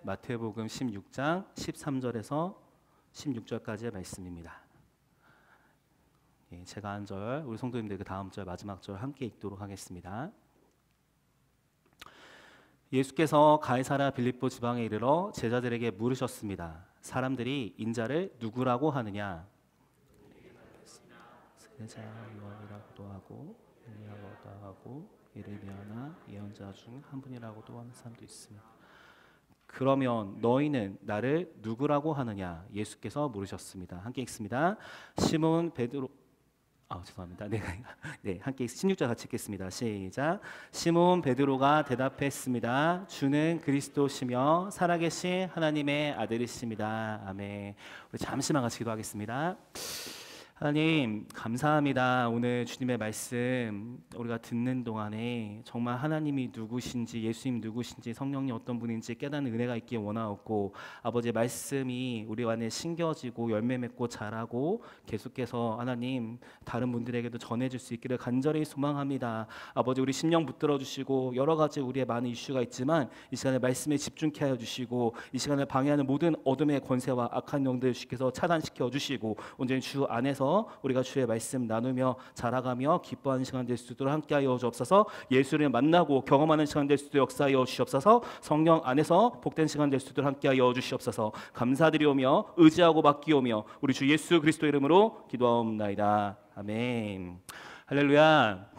마태복음 16장 13절에서 16절까지의 말씀입니다. 제가 한 절, 우리 성도님들 그 다음 절, 마지막 절 함께 읽도록 하겠습니다. 예수께서 가이사랴 빌립보 지방에 이르러 제자들에게 물으셨습니다. 사람들이 인자를 누구라고 하느냐? 세례자 요한이라고도 하고 엘리야라고도 하고 예레미야나 예언자 중 한 분이라고도 하는 사람도 있습니다. 그러면 너희는 나를 누구라고 하느냐? 예수께서 물으셨습니다. 함께 읽습니다. 시몬 베드로 죄송합니다. 네, 함께 16절 같이 읽겠습니다. 시작. 시몬 베드로가 대답했습니다. 주는 그리스도시며 살아계신 하나님의 아들이십니다. 아멘. 우리 잠시만 같이 기도하겠습니다. 하나님 감사합니다. 오늘 주님의 말씀 우리가 듣는 동안에 정말 하나님이 누구신지, 예수님 누구신지, 성령님 어떤 분인지 깨닫는 은혜가 있기를 원하옵고, 아버지의 말씀이 우리 안에 심겨지고 열매 맺고 자라고 계속해서 하나님 다른 분들에게도 전해질 수 있기를 간절히 소망합니다. 아버지, 우리 심령 붙들어 주시고, 여러 가지 우리의 많은 이슈가 있지만 이 시간에 말씀에 집중케 하여 주시고, 이 시간을 방해하는 모든 어둠의 권세와 악한 영들 주께서 차단시켜 주시고, 온전히 주 안에서 우리가 주의 말씀 나누며 자라가며 기뻐하는 시간 될 수 있도록 함께하여 주옵소서. 예수를 만나고 경험하는 시간 될 수 있도록 역사하여 주시옵소서. 성령 안에서 복된 시간 될 수 있도록 함께하여 주시옵소서. 감사드리오며 의지하고 맡기오며 우리 주 예수 그리스도 이름으로 기도하옵나이다. 아멘. 할렐루야.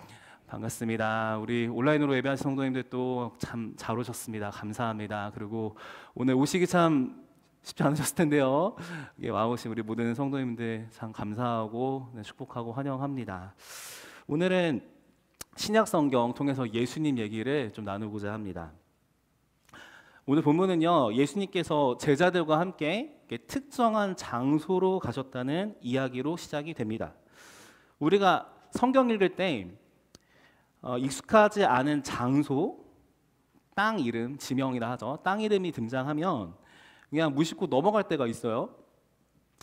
반갑습니다. 우리 온라인으로 예배하신 성도님들 또 참 잘 오셨습니다. 감사합니다. 그리고 오늘 오시기 참 쉽지 않으셨을 텐데요. 와오신 우리 모든 성도님들 참 감사하고 축복하고 환영합니다. 오늘은 신약 성경 통해서 예수님 얘기를 좀 나누고자 합니다. 오늘 본문은요, 예수님께서 제자들과 함께 특정한 장소로 가셨다는 이야기로 시작이 됩니다. 우리가 성경 읽을 때 익숙하지 않은 장소, 땅 이름, 지명이라 하죠. 땅 이름이 등장하면 그냥 무심코 넘어갈 때가 있어요.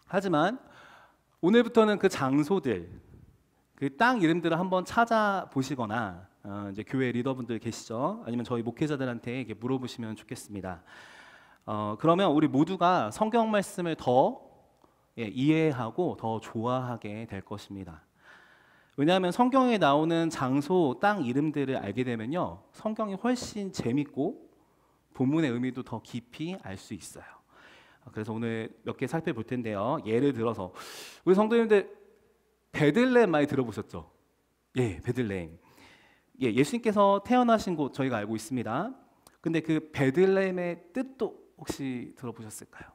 하지만 오늘부터는 그 장소들, 그 땅 이름들을 한번 찾아보시거나 이제 교회 리더분들 계시죠? 아니면 저희 목회자들한테 이렇게 물어보시면 좋겠습니다. 그러면 우리 모두가 성경 말씀을 더 이해하고 더 좋아하게 될 것입니다. 왜냐하면 성경에 나오는 장소, 땅 이름들을 알게 되면요, 성경이 훨씬 재밌고 본문의 의미도 더 깊이 알 수 있어요. 그래서 오늘 몇 개 살펴볼 텐데요. 예를 들어서 우리 성도님들 베들레헴 많이 들어보셨죠? 예, 베들레헴. 예수님께서 태어나신 곳 저희가 알고 있습니다. 근데 그 베들레헴의 뜻도 혹시 들어보셨을까요?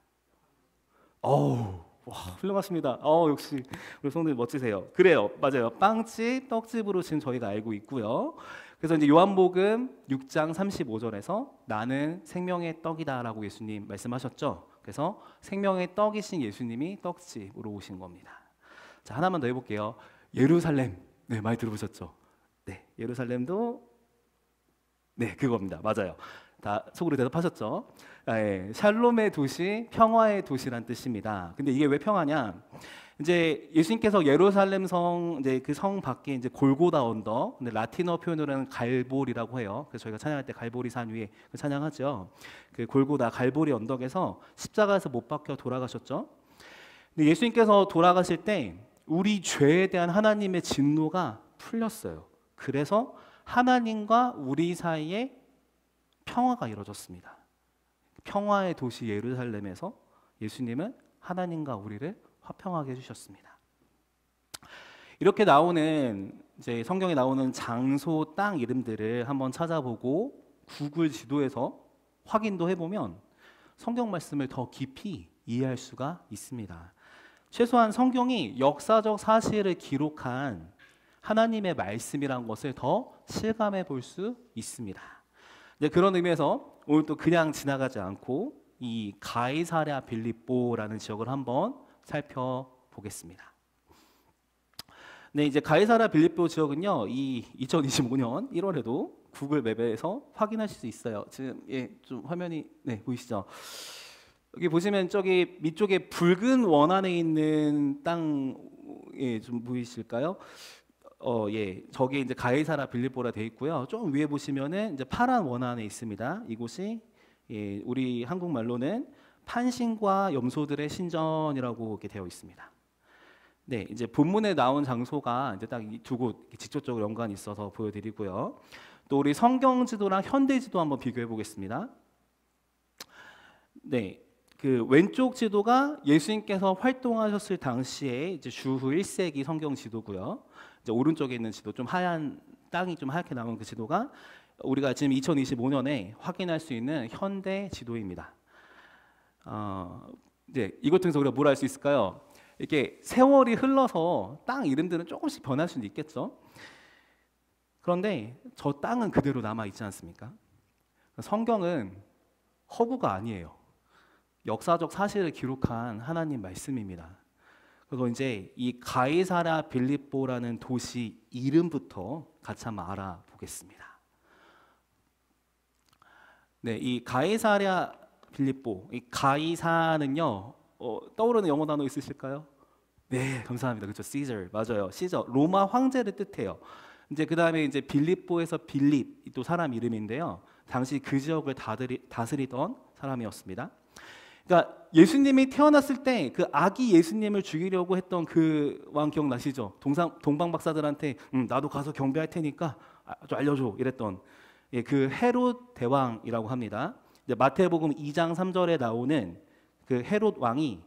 와, 훌륭하십니다. 역시 우리 성도님 멋지세요. 그래요, 맞아요. 빵집, 떡집으로 지금 저희가 알고 있고요. 그래서 이제 요한복음 6장 35절에서 나는 생명의 떡이다라고 예수님 말씀하셨죠. 그래서 생명의 떡이신 예수님이 떡집으로 오신 겁니다. 자, 하나만 더 해볼게요. 예루살렘, 네, 많이 들어보셨죠? 네, 예루살렘도 네, 그겁니다. 맞아요. 다 속으로 대답하셨죠? 샬롬의 도시, 평화의 도시란 뜻입니다. 근데 이게 왜 평화냐? 이제 예수님께서 예루살렘 성, 이제 그 성 밖에 이제 골고다 언덕, 근데 라틴어 표현으로는 갈볼이라고 해요. 그래서 저희가 찬양할 때 갈보리 산 위에 찬양하죠. 그 골고다 갈보리 언덕에서 십자가에서 못 박혀 돌아가셨죠. 근데 예수님께서 돌아가실 때 우리 죄에 대한 하나님의 진노가 풀렸어요. 그래서 하나님과 우리 사이에 평화가 이루어졌습니다. 평화의 도시 예루살렘에서 예수님은 하나님과 우리를 화평하게 해주셨습니다. 이렇게 나오는 이제 성경에 나오는 장소, 땅 이름들을 한번 찾아보고 구글 지도에서 확인도 해보면 성경 말씀을 더 깊이 이해할 수가 있습니다. 최소한 성경이 역사적 사실을 기록한 하나님의 말씀이란 것을 더 실감해 볼 수 있습니다. 이제 그런 의미에서 오늘 또 그냥 지나가지 않고 이 가이사랴 빌립보라는 지역을 한번 살펴보겠습니다. 네, 이제 가이사랴 빌립보 지역은요, 이 2025년 1월에도 구글 맵에서 확인하실 수 있어요. 지금 좀 화면이 보이시죠? 여기 보시면 저기 밑쪽에 붉은 원 안에 있는 땅 좀 보이실까요? 저게 이제 가이사랴 빌립보라 되어 있고요. 좀 위에 보시면은 이제 파란 원 안에 있습니다. 이곳이 예, 우리 한국말로는 판신과 염소들의 신전이라고 이렇게 되어 있습니다. 네, 이제 본문에 나온 장소가 이제 딱 이 두 곳 직접적으로 연관이 있어서 보여드리고요. 또 우리 성경 지도랑 현대 지도 한번 비교해 보겠습니다. 네, 그 왼쪽 지도가 예수님께서 활동하셨을 당시에 이제 주후 1세기 성경 지도고요. 이제 오른쪽에 있는 지도 좀 하얀 땅이 좀 하얗게 나온 그 지도가 우리가 지금 2025년에 확인할 수 있는 현대 지도입니다. 네, 이것 통해서 우리가 뭘 알 수 있을까요? 이렇게 세월이 흘러서 땅 이름들은 조금씩 변할 수는 있겠죠. 그런데 저 땅은 그대로 남아 있지 않습니까? 성경은 허구가 아니에요. 역사적 사실을 기록한 하나님 말씀입니다. 그리고 이제 이 가이사랴 빌립보라는 도시 이름부터 같이 한번 알아보겠습니다. 네, 이 가이사랴 빌립보, 이 가이사는요, 떠오르는 영어 단어 있으실까요? 네, 감사합니다. 그렇죠, Caesar 맞아요. 시저 로마 황제를 뜻해요. 이제 그 다음에 이제 빌립보에서 빌립 또 사람 이름인데요. 당시 그 지역을 다스리던 사람이었습니다. 그러니까 예수님이 태어났을 때 그 아기 예수님을 죽이려고 했던 그 왕 기억나시죠? 동방 박사들한테 나도 가서 경배할 테니까 좀 알려줘 이랬던 예, 그 헤롯 대왕이라고 합니다. 이제 마태복음 2장 3절에 나오는 그 헤롯 왕이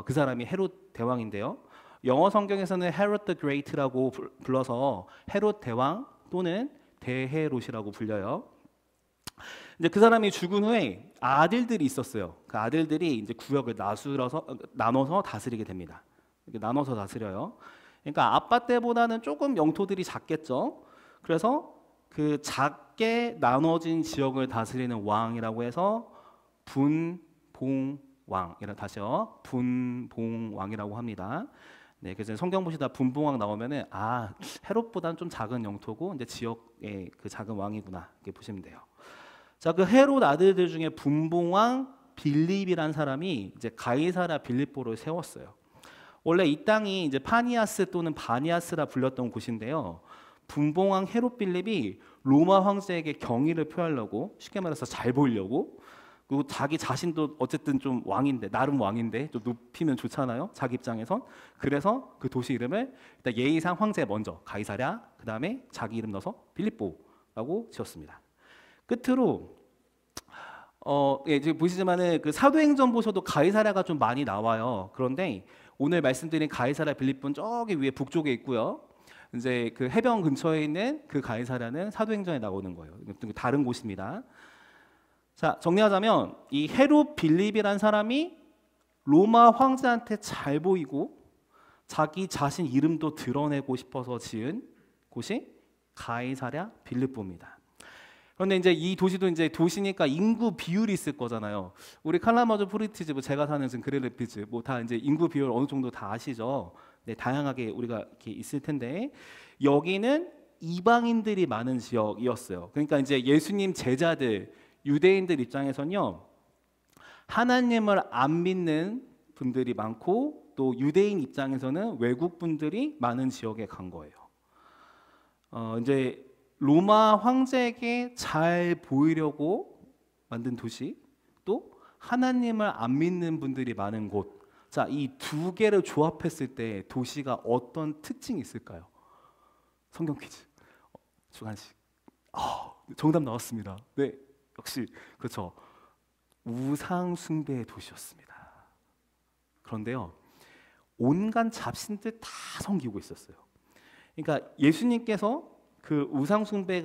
그 사람이 헤롯 대왕인데요. 영어 성경에서는 헤롯 the Great라고 불러서 헤롯 대왕 또는 대헤롯이라고 불려요. 이제 그 사람이 죽은 후에 아들들이 있었어요. 그 아들들이 이제 구역을 나눠서 다스리게 됩니다. 이렇게 나눠서 다스려요. 그러니까 아빠 때보다는 조금 영토들이 작겠죠. 그래서 그 작게 나눠진 지역을 다스리는 왕이라고 해서 다시요. 분봉왕이라고 합니다. 네, 그래서 성경 보시다 분봉왕 나오면은 헤롯보다는 좀 작은 영토고 이제 지역의 그 작은 왕이구나 이렇게 보시면 돼요. 자, 그 헤롯 아들들 중에 분봉왕 빌립이란 사람이 이제 가이사랴 빌립보를 세웠어요. 원래 이 땅이 이제 파니아스 또는 바니아스라 불렸던 곳인데요. 분봉왕 헤롯 빌립이 로마 황제에게 경의를 표하려고, 쉽게 말해서 잘 보이려고, 그리고 자기 자신도 어쨌든 좀 왕인데, 나름 왕인데 좀 높이면 좋잖아요, 자기 입장에선. 그래서 그 도시 이름을 일단 예의상 황제 먼저 가이사랴, 그 다음에 자기 이름 넣어서 빌립보라고 지었습니다. 끝으로 예, 지금 보시지만은 그 사도행전 보셔도 가이사랴가 좀 많이 나와요. 그런데 오늘 말씀드린 가이사랴 빌립보는 저기 위에 북쪽에 있고요. 이제 그 해변 근처에 있는 그 가이사랴는 사도행전에 나오는 거예요. 다른 곳입니다. 자, 정리하자면 이 헤롯 빌립이란 사람이 로마 황제한테 잘 보이고 자기 자신 이름도 드러내고 싶어서 지은 곳이 가이사랴 빌립보입니다. 그런데 이제 이 도시도 이제 도시니까 인구 비율이 있을 거잖아요. 우리 칼라마조 프리티즈, 제가 사는 지금 그레르피즈, 다 이제 인구 비율 어느 정도 다 아시죠? 네, 다양하게 우리가 이렇게 있을 텐데 여기는 이방인들이 많은 지역이었어요. 그러니까 이제 예수님 제자들, 유대인들 입장에서는요, 하나님을 안 믿는 분들이 많고 또 유대인 입장에서는 외국 분들이 많은 지역에 간 거예요. 이제 로마 황제에게 잘 보이려고 만든 도시, 또 하나님을 안 믿는 분들이 많은 곳. 자, 이 두 개를 조합했을 때 도시가 어떤 특징이 있을까요? 성경 퀴즈. 주간식. 정답 나왔습니다. 네, 역시 그렇죠. 우상 숭배의 도시였습니다. 그런데요, 온갖 잡신들 다 섬기고 있었어요. 그러니까 예수님께서 그 우상 숭배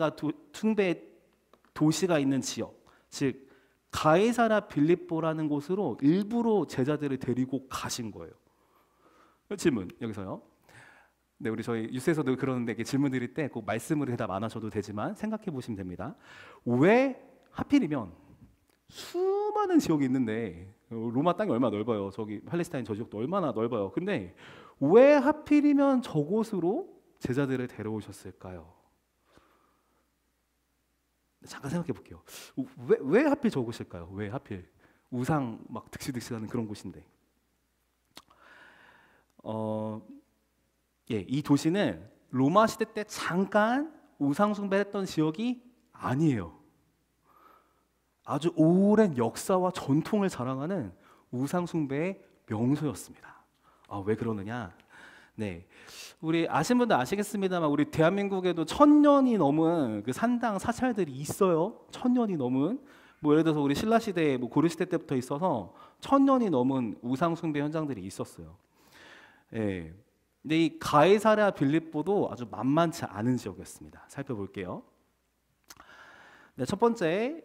도시가 있는 지역, 즉 가이사랴 빌립보라는 곳으로 일부러 제자들을 데리고 가신 거예요. 질문 여기서요. 네, 우리 저희 뉴스에서도 그러는데 질문 드릴 때 꼭 말씀으로 대답 안 하셔도 되지만 생각해 보시면 됩니다. 왜 하필이면 수많은 지역이 있는데 로마 땅이 얼마나 넓어요. 저기 팔레스타인 저 지역도 얼마나 넓어요. 근데 왜 하필이면 저곳으로 제자들을 데려오셨을까요? 잠깐 생각해 볼게요. 왜 하필 저곳일까요? 왜 하필 우상 막 득실득실하는 그런 곳인데. 예, 이 도시는 로마 시대 때 잠깐 우상 숭배했던 지역이 아니에요. 아주 오랜 역사와 전통을 자랑하는 우상 숭배의 명소였습니다. 왜 그러느냐? 네, 우리 아신 분들 아시겠습니다만 우리 대한민국에도 1000년이 넘은 그 산당 사찰들이 있어요. 1000년이 넘은 뭐 예를 들어서 우리 신라 시대, 뭐 고려 시대 때부터 있어서 1000년이 넘은 우상 숭배 현장들이 있었어요. 예. 근데 이 가이사랴 빌립보도 아주 만만치 않은 지역이었습니다. 살펴볼게요. 네, 첫 번째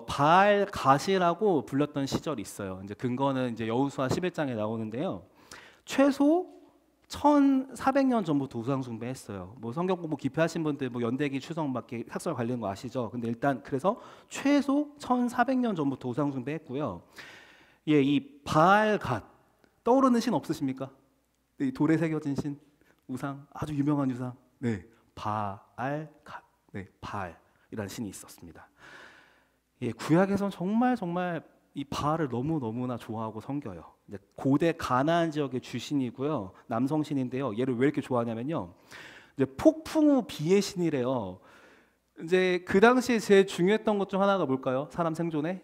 바알 갓이라고 불렸던 시절이 있어요. 이제 근거는 이제 여호수아 11장에 나오는데요. 최소 1400년 전부터 우상 숭배했어요. 뭐 성경 공부 깊이 하신 분들 뭐 연대기 추성 밖에 학설 관련 거 아시죠? 근데 일단 그래서 최소 1400년 전부터 우상 숭배했고요. 예, 이 바알 갓 떠오르는 신 없으십니까? 이 돌에 새겨진 신 우상 아주 유명한 우상. 네, 바알 갓. 네, 바알이라는 신이 있었습니다. 예, 구약에서는 정말 이 바알을 너무나 좋아하고 섬겨요. 고대 가나안 지역의 주신이고요. 남성 신인데요. 얘를 왜 이렇게 좋아하냐면요. 이제 폭풍 후 비의 신이래요. 이제 그 당시에 제일 중요했던 것 중 하나가 뭘까요? 사람 생존에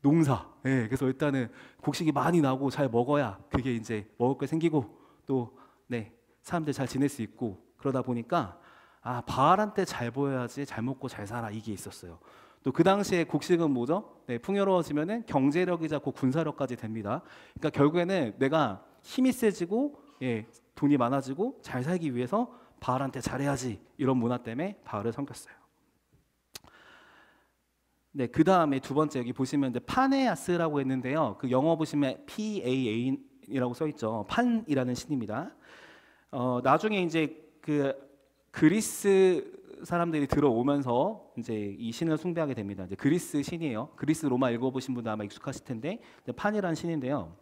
농사. 예, 그래서 일단은 곡식이 많이 나고 잘 먹어야 그게 이제 먹을 게 생기고 또 네, 사람들 잘 지낼 수 있고 그러다 보니까 바알한테 잘 보여야지 잘 먹고 잘 살아 이게 있었어요. 또 그 당시에 곡식은 뭐죠? 네, 풍요로워지면은 경제력이 자꾸 군사력까지 됩니다. 그러니까 결국에는 내가 힘이 세지고 예, 돈이 많아지고 잘 살기 위해서 바알한테 잘해야지 이런 문화 때문에 바알을 섬겼어요. 네, 그 다음에 두 번째 여기 보시면 이제 파네아스라고 했는데요. 그 영어 보시면 PAN이라고 써 있죠. 판이라는 신입니다. 나중에 이제 그 그리스 사람들이 들어오면서 이제 이 신을 숭배하게 됩니다. 이제 그리스 신이에요. 그리스 로마 읽어보신 분들 아마 익숙하실 텐데 판이라는 신인데요.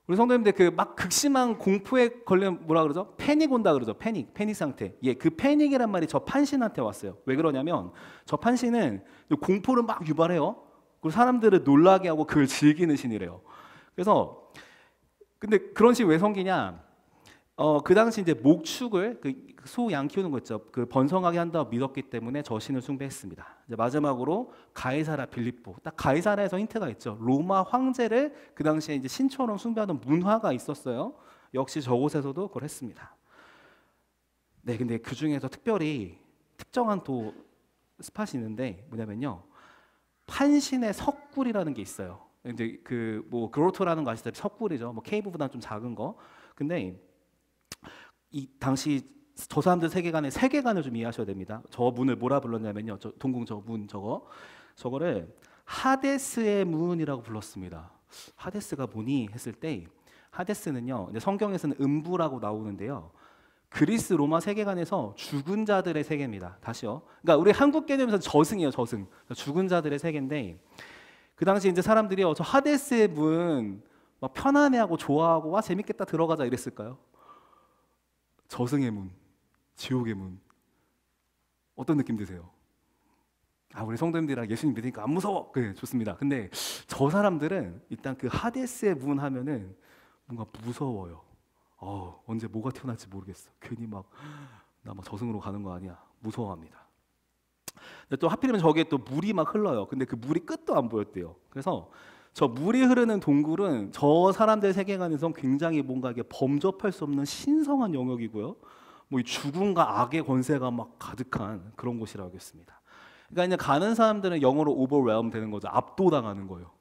우리 성도님들 그 막 극심한 공포에 걸리면 뭐라 그러죠? 패닉 온다 그러죠. 패닉 상태. 예, 그 패닉이란 말이 저 판신한테 왔어요. 왜 그러냐면 저 판신은 공포를 막 유발해요. 그리고 사람들을 놀라게 하고 그걸 즐기는 신이래요. 그래서 근데 그런 신 왜 섬기냐? 그 당시 이제 목축을 소 양 키우는 거 있죠. 그 번성하게 한다고 믿었기 때문에 저 신을 숭배했습니다. 이제 마지막으로 가이사랴 빌립보. 딱 가이사랴에서 힌트가 있죠. 로마 황제를 그 당시에 이제 신처럼 숭배하던 문화가 있었어요. 역시 저곳에서도 그걸 했습니다. 네, 근데 그 중에서 특별히 특정한 또 스팟이 있는데 뭐냐면요. 판신의 석굴이라는 게 있어요. 이제 그 뭐 그로토라는 거 아시다시피 석굴이죠. 뭐 케이브보다 좀 작은 거. 근데 이 당시 저 사람들 세계관의 세계관을 좀 이해하셔야 됩니다. 저 문을 뭐라 불렀냐면요. 저 동궁 저 문 저거를 하데스의 문이라고 불렀습니다. 하데스가 뭐니 했을 때 하데스는요. 이제 성경에서는 음부라고 나오는데요. 그리스 로마 세계관에서 죽은 자들의 세계입니다. 다시요. 그러니까 우리 한국 개념에서 저승이에요. 저승. 죽은 자들의 세계인데 그 당시 이제 사람들이요. 저 하데스의 문 막 편안해하고 좋아하고 와 재밌겠다 들어가자 이랬을까요? 저승의 문, 지옥의 문. 어떤 느낌 드세요? 우리 성도님들이랑 예수님 믿으니까 안 무서워. 그래, 좋습니다. 근데 저 사람들은 일단 그 하데스의 문 하면은 뭔가 무서워요. 언제 뭐가 튀어나올지 모르겠어. 괜히 막 나 막 저승으로 가는 거 아니야. 무서워합니다. 근데 또 하필이면 저기에 또 물이 막 흘러요. 근데 그 물이 끝도 안 보였대요. 그래서 저 물이 흐르는 동굴은 저 사람들 세계관에선 굉장히 뭔가 이게 범접할 수 없는 신성한 영역이고요. 뭐 이 죽음과 악의 권세가 막 가득한 그런 곳이라고 하겠습니다. 그러니까 이제 가는 사람들은 영어로 overwhelm 되는 거죠. 압도당하는 거예요.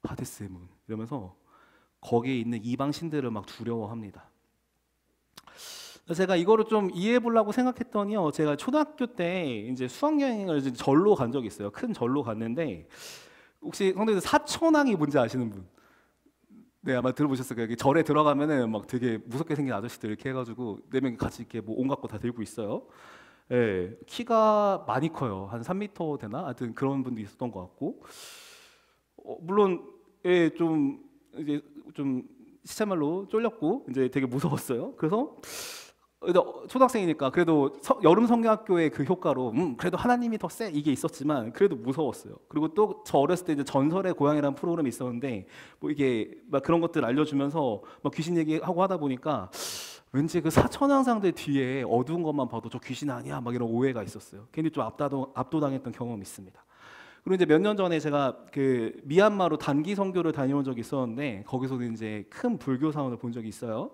하데스의 문 이러면서 거기에 있는 이방 신들을 막 두려워합니다. 제가 이거를 좀 이해해 보려고 생각했더니요. 제가 초등학교 때 이제 수학여행을 이제 절로 간 적이 있어요. 큰 절로 갔는데 혹시 성도님들 사천왕이 뭔지 아시는 분? 네, 아마 들어보셨을 거예요. 절에 들어가면은 막 되게 무섭게 생긴 아저씨들 이렇게 해가지고 네 명이 같이 이렇게 뭐 온갖 거 다 들고 있어요. 예, 키가 많이 커요. 한 3m 되나? 하여튼 그런 분도 있었던 것 같고, 물론 예, 좀 이제 좀 시체말로 쫄렸고 이제 되게 무서웠어요. 그래서 초등학생이니까 그래도 여름 성경학교의 그 효과로 그래도 하나님이 더 세 이게 있었지만 그래도 무서웠어요. 그리고 또 저 어렸을 때 이제 전설의 고향이라는 프로그램이 있었는데 뭐 이게 막 그런 것들 알려주면서 막 귀신 얘기하고 하다 보니까 왠지 그 사천왕상들 뒤에 어두운 것만 봐도 저 귀신 아니야 막 이런 오해가 있었어요. 괜히 좀 압도당했던 경험이 있습니다. 그리고 이제 몇 년 전에 제가 그 미얀마로 단기 선교를 다녀온 적이 있었는데 거기서도 이제 큰 불교 사원을 본 적이 있어요.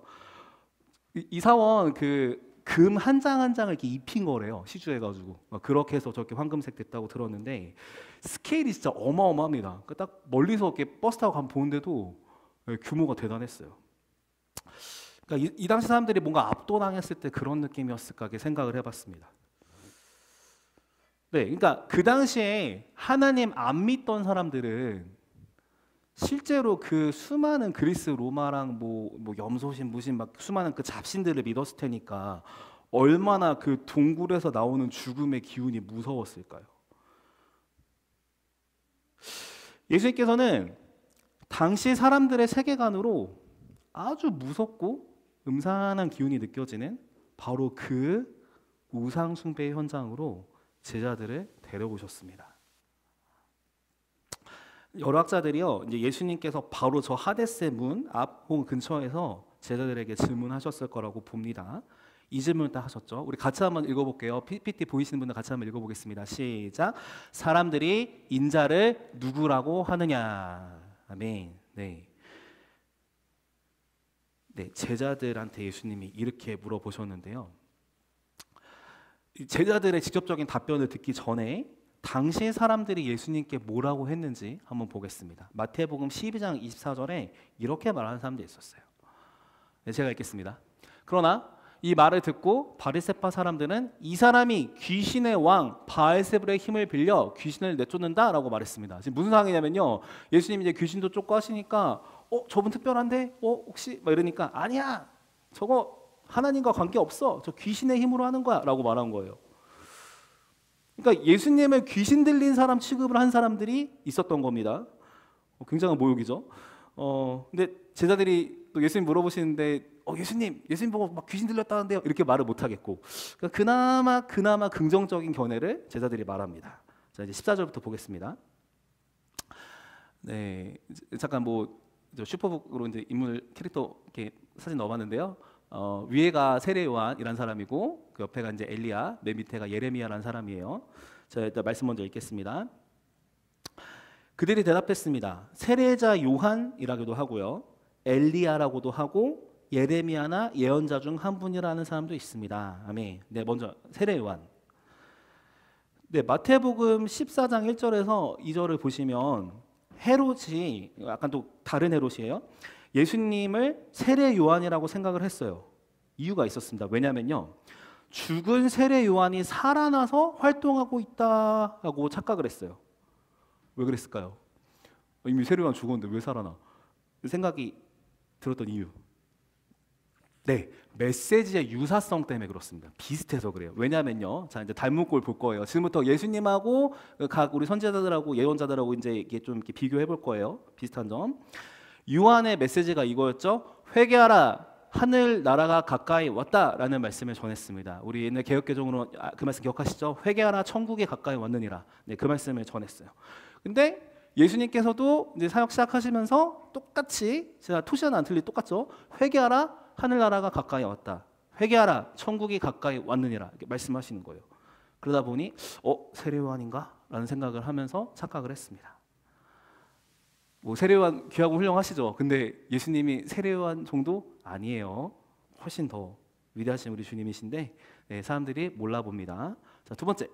이 사원 그 금 한 장 한 장을 이렇게 입힌 거래요. 시주해가지고 그렇게 해서 저렇게 황금색 됐다고 들었는데 스케일이 진짜 어마어마합니다. 딱 멀리서 이렇게 버스 타고 가면 보는데도 규모가 대단했어요. 그러니까 이 당시 사람들이 뭔가 압도당했을 때 그런 느낌이었을까 하게 생각을 해봤습니다. 네, 그러니까 그 당시에 하나님 안 믿던 사람들은 실제로 그 수많은 그리스 로마랑 뭐 염소신 무신 막 수많은 그 잡신들을 믿었을 테니까 얼마나 그 동굴에서 나오는 죽음의 기운이 무서웠을까요? 예수님께서는 당시 사람들의 세계관으로 아주 무섭고 음산한 기운이 느껴지는 바로 그 우상 숭배의 현장으로 제자들을 데려오셨습니다. 여러 학자들이요, 이제 예수님께서 바로 저 하데스의 문 앞 혹은 근처에서 제자들에게 질문하셨을 거라고 봅니다. 이 질문을 딱 하셨죠. 우리 같이 한번 읽어볼게요. PPT 보이시는 분들 같이 한번 읽어보겠습니다. 시작. 사람들이 인자를 누구라고 하느냐. 아멘. 네. 네, 제자들한테 예수님이 이렇게 물어보셨는데요. 제자들의 직접적인 답변을 듣기 전에 당시 사람들이 예수님께 뭐라고 했는지 한번 보겠습니다. 마태복음 12장 24절에 이렇게 말하는 사람들이 있었어요. 네, 제가 읽겠습니다. 그러나 이 말을 듣고 바리새파 사람들은 이 사람이 귀신의 왕 바알세불의 힘을 빌려 귀신을 내쫓는다라고 말했습니다. 지금 무슨 상황이냐면요, 예수님이 이제 귀신도 쫓고 하시니까 저분 특별한데? 혹시? 막 이러니까 아니야, 저거 하나님과 관계 없어, 저 귀신의 힘으로 하는 거야 라고 말한 거예요. 그러니까 예수님을 귀신 들린 사람 취급을 한 사람들이 있었던 겁니다. 굉장한 모욕이죠. 근데 제자들이 또 예수님 물어보시는데 예수님 보고 막 귀신 들렸다는데요, 이렇게 말을 못 하겠고, 그러니까 그나마 긍정적인 견해를 제자들이 말합니다. 자, 이제 14절부터 보겠습니다. 네, 잠깐 슈퍼북으로 이제 인물 캐릭터 이렇게 사진 넣어봤는데요. 위에가 세례 요한이라는 사람이고 그 옆에가 이제 엘리야, 맨 밑에가 예레미야라는 사람이에요. 자, 일단 말씀 먼저 읽겠습니다. 그들이 대답했습니다. 세례자 요한이라고도 하고요, 엘리야라고도 하고 예레미야나 예언자 중 한 분이라는 사람도 있습니다. 아멘. 네, 먼저 세례 요한. 네, 마태복음 14장 1절에서 2절을 보시면 헤롯이 약간 또 다른 헤롯이에요. 예수님을 세례 요한이라고 생각을 했어요. 이유가 있었습니다. 왜냐면요, 죽은 세례 요한이 살아나서 활동하고 있다고 착각을 했어요. 왜 그랬을까요? 이미 세례 요한 죽었는데 왜 살아나? 생각이 들었던 이유. 네, 메시지의 유사성 때문에 그렇습니다. 비슷해서 그래요. 왜냐면요, 자, 이제 닮은 꼴 볼 거예요. 지금부터 예수님하고 각 우리 선지자들하고 예언자들하고 이제 이게 좀 이렇게 비교해 볼 거예요. 비슷한 점. 요한의 메시지가 이거였죠. 회개하라, 하늘 나라가 가까이 왔다라는 말씀을 전했습니다. 우리 옛날 개역개정으로 그 말씀 기억하시죠? 회개하라, 천국이 가까이 왔느니라. 네, 그 말씀을 전했어요. 근데 예수님께서도 이제 사역 시작하시면서 똑같이, 제가 토시는 안 틀리 똑같죠? 회개하라, 하늘나라가 가까이 왔다. 회개하라, 천국이 가까이 왔느니라. 이렇게 말씀하시는 거예요. 그러다 보니 세례 요한인가? 라는 생각을 하면서 착각을 했습니다. 세례 요한 귀하고 훌륭하시죠. 근데 예수님이 세례 요한 정도 아니에요. 훨씬 더 위대하신 우리 주님이신데, 네, 사람들이 몰라봅니다. 자, 두 번째,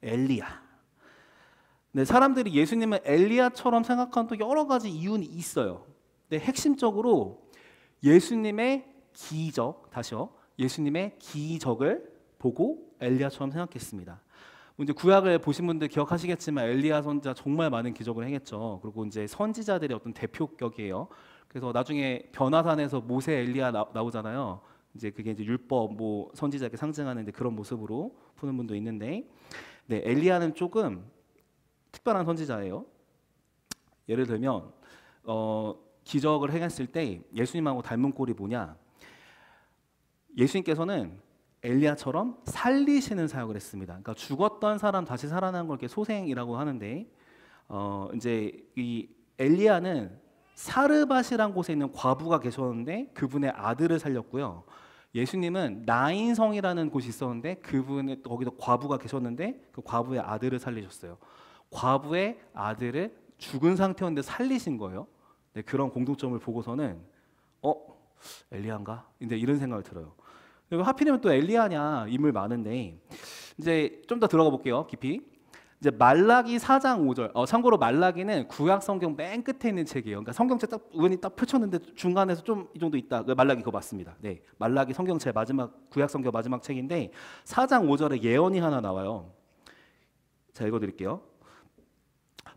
엘리야. 네, 사람들이 예수님을 엘리야처럼 생각하는 또 여러 가지 이유는 있어요. 근데 핵심적으로 예수님의 기적, 다시요, 예수님의 기적을 보고 엘리야처럼 생각했습니다. 이제 구약을 보신 분들 기억하시겠지만 엘리야 선지자 정말 많은 기적을 행했죠. 그리고 이제 선지자들의 어떤 대표격이에요. 그래서 나중에 변화산에서 모세, 엘리야 나오잖아요. 이제 그게 이제 율법, 선지자에게 상징하는 이제 그런 모습으로 푸는 분도 있는데, 네, 엘리야는 조금 특별한 선지자예요. 예를 들면 기적을 행했을 때 예수님하고 닮은 꼴이 뭐냐? 예수님께서는 엘리야처럼 살리시는 사역을 했습니다. 그러니까 죽었던 사람 다시 살아나는 걸 이렇게 소생이라고 하는데, 이제 이 엘리야는 사르밧이라는 곳에 있는 과부가 계셨는데 그분의 아들을 살렸고요. 예수님은 나인성이라는 곳이 있었는데 그분의 거기도 과부가 계셨는데 그 과부의 아들을 살리셨어요. 과부의 아들을 죽은 상태였는데 살리신 거예요. 네, 그런 공통점을 보고서는 엘리야인가? 이제 이런 생각을 들어요. 그리고 하필이면 또 엘리야냐 인물 많은데 이제 좀 더 들어가 볼게요. 깊이. 이제 말라기 4장 5절. 참고로 말라기는 구약 성경 맨 끝에 있는 책이에요. 그러니까 성경책 딱 의원이 딱 펼쳤는데 중간에서 좀 이 정도 있다. 말라기 그거 맞습니다. 네, 말라기 성경책 마지막 구약 성경 마지막 책인데 4장 5절에 예언이 하나 나와요. 자, 읽어드릴게요.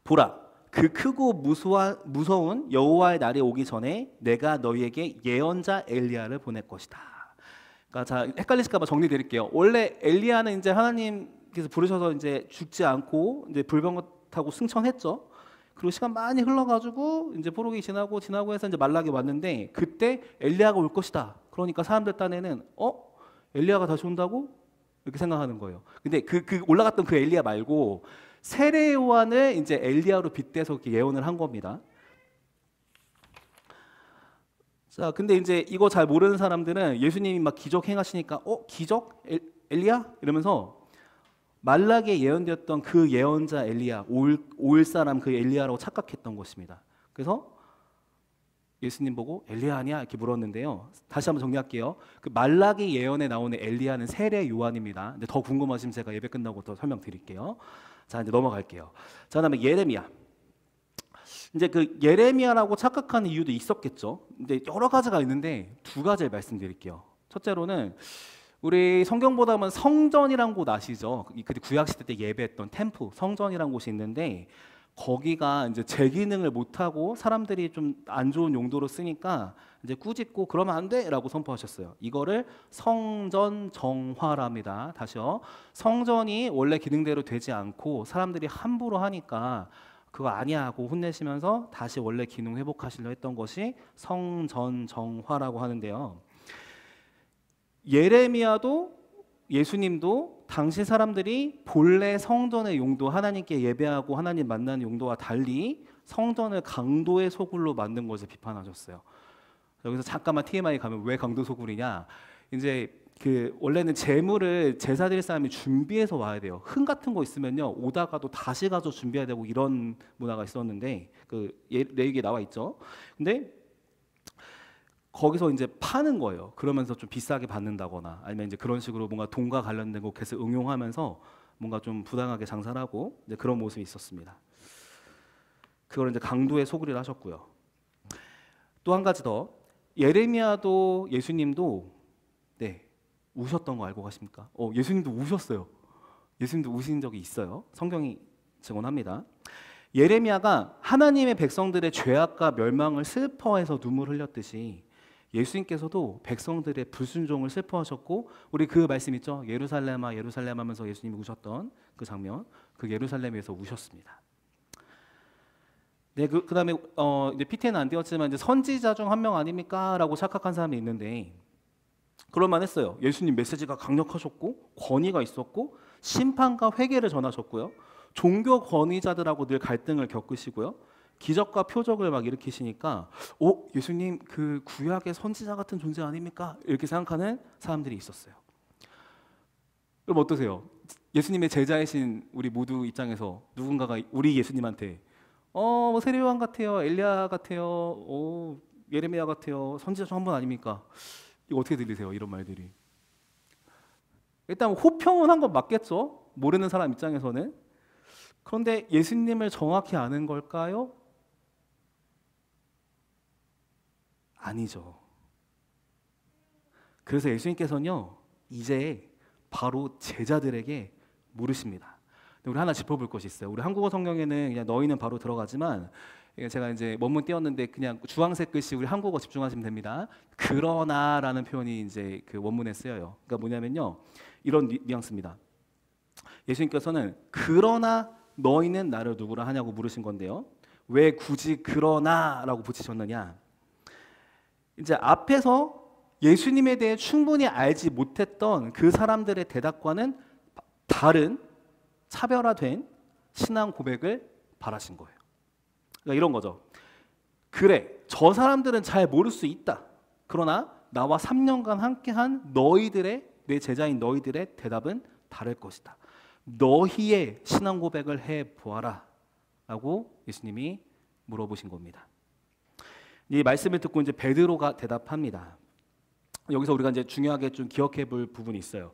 보라, 그 크고 무서운 여호와의 날이 오기 전에 내가 너희에게 예언자 엘리야를 보낼 것이다. 그러니까 자, 헷갈리실까봐 정리드릴게요. 원래 엘리야는 이제 하나님께서 부르셔서 이제 죽지 않고 이제 불병거 타고 승천했죠. 그리고 시간 많이 흘러가지고 이제 포로기 지나고 해서 이제 말라기 왔는데 그때 엘리야가 올 것이다. 그러니까 사람들 딴에는 엘리야가 다시 온다고 이렇게 생각하는 거예요. 근데 그 올라갔던 그 엘리야 말고 세례 요한을 이제 엘리야로 빗대서 이렇게 예언을 한 겁니다. 자, 근데 이제 이거 잘 모르는 사람들은 예수님이 막 기적 행하시니까 기적? 엘리야? 이러면서 말라기에 예언되었던 그 예언자 엘리야, 올 사람 그 엘리야라고 착각했던 것입니다. 그래서 예수님 보고 엘리야 아니야? 이렇게 물었는데요. 다시 한번 정리할게요. 그 말라기 예언에 나오는 엘리야는 세례 요한입니다. 근데 더 궁금하시면 제가 예배 끝나고 더 설명드릴게요. 자, 이제 넘어갈게요. 자, 그다음에 예레미야. 이제 그 예레미야라고 착각하는 이유도 있었겠죠. 근데 여러 가지가 있는데 두 가지를 말씀드릴게요. 첫째로는 우리 성경 보면 성전이란 곳 아시죠? 그 구약 시대 때 예배했던 템플, 성전이란 곳이 있는데 거기가 이제 제 기능을 못 하고 사람들이 좀 안 좋은 용도로 쓰니까 이제 꾸짖고 그러면 안 돼라고 선포하셨어요. 이거를 성전 정화랍니다. 다시요. 성전이 원래 기능대로 되지 않고 사람들이 함부로 하니까 그거 아니야 하고 혼내시면서 다시 원래 기능 회복하시려 했던 것이 성전 정화라고 하는데요. 예레미야도 예수님도 당시 사람들이 본래 성전의 용도, 하나님께 예배하고 하나님 만나는 용도와 달리 성전을 강도의 소굴로 만든 것을 비판하셨어요. 여기서 잠깐만 TMI 가면 왜 강도 소굴이냐? 이제 그 원래는 제물을 제사 드릴 사람이 준비해서 와야 돼요. 흥 같은 거 있으면요 오다가도 다시 가서 준비해야 되고 이런 문화가 있었는데 그 레위기에 나와 있죠. 근데 거기서 이제 파는 거예요. 그러면서 좀 비싸게 받는다거나 아니면 이제 그런 식으로 뭔가 돈과 관련된 거 계속 응용하면서 뭔가 좀 부당하게 장사를 하고 이제 그런 모습이 있었습니다. 그걸 이제 강도의 소굴이라 하셨고요. 또 한 가지 더 예레미야도 예수님도 우셨던 거 알고 가십니까? 예수님도 우셨어요. 예수님도 우신 적이 있어요. 성경이 증언합니다. 예레미야가 하나님의 백성들의 죄악과 멸망을 슬퍼해서 눈물 흘렸듯이 예수님께서도 백성들의 불순종을 슬퍼하셨고 우리 그 말씀 있죠? 예루살렘아 예루살렘 하면서 예수님이 우셨던 그 장면, 그 예루살렘에서 우셨습니다. 네, 그다음에 이제 PT는 안 되었지만 이제 선지자 중 한 명 아닙니까?라고 착각한 사람이 있는데 그럴 만했어요. 예수님 메시지가 강력하셨고 권위가 있었고 심판과 회개를 전하셨고요. 종교 권위자들하고 늘 갈등을 겪으시고요. 기적과 표적을 막 일으키시니까 예수님 그 구약의 선지자 같은 존재 아닙니까? 이렇게 생각하는 사람들이 있었어요. 그럼 어떠세요? 예수님의 제자이신 우리 모두 입장에서 누군가가 우리 예수님한테 뭐 세례 요한 같아요, 엘리야 같아요, 예레미야 같아요, 선지자 중 한 분 아닙니까? 이거 어떻게 들리세요? 이런 말들이. 일단 호평은 한 건 맞겠죠? 모르는 사람 입장에서는. 그런데 예수님을 정확히 아는 걸까요? 아니죠. 그래서 예수님께서는요 이제 바로 제자들에게 물으십니다. 우리 하나 짚어볼 것이 있어요. 우리 한국어 성경에는 그냥 너희는 바로 들어가지만 제가 이제 원문 띄웠는데 그냥 주황색 글씨 우리 한국어 집중하시면 됩니다. 그러나라는 표현이 이제 그 원문에 쓰여요. 그러니까 뭐냐면요 이런 뉘앙스입니다. 예수님께서는 그러나 너희는 나를 누구라 하냐고 물으신 건데요. 왜 굳이 그러나라고 붙이셨느냐? 이제 앞에서 예수님에 대해 충분히 알지 못했던 그 사람들의 대답과는 다른 차별화된 신앙 고백을 바라신 거예요. 그러니까 이런 거죠. 그래, 저 사람들은 잘 모를 수 있다. 그러나 나와 3년간 함께한 너희들의, 내 제자인 너희들의 대답은 다를 것이다. 너희의 신앙 고백을 해보아라 라고 예수님이 물어보신 겁니다. 이 말씀을 듣고 이제 베드로가 대답합니다. 여기서 우리가 이제 중요하게 좀 기억해 볼 부분이 있어요.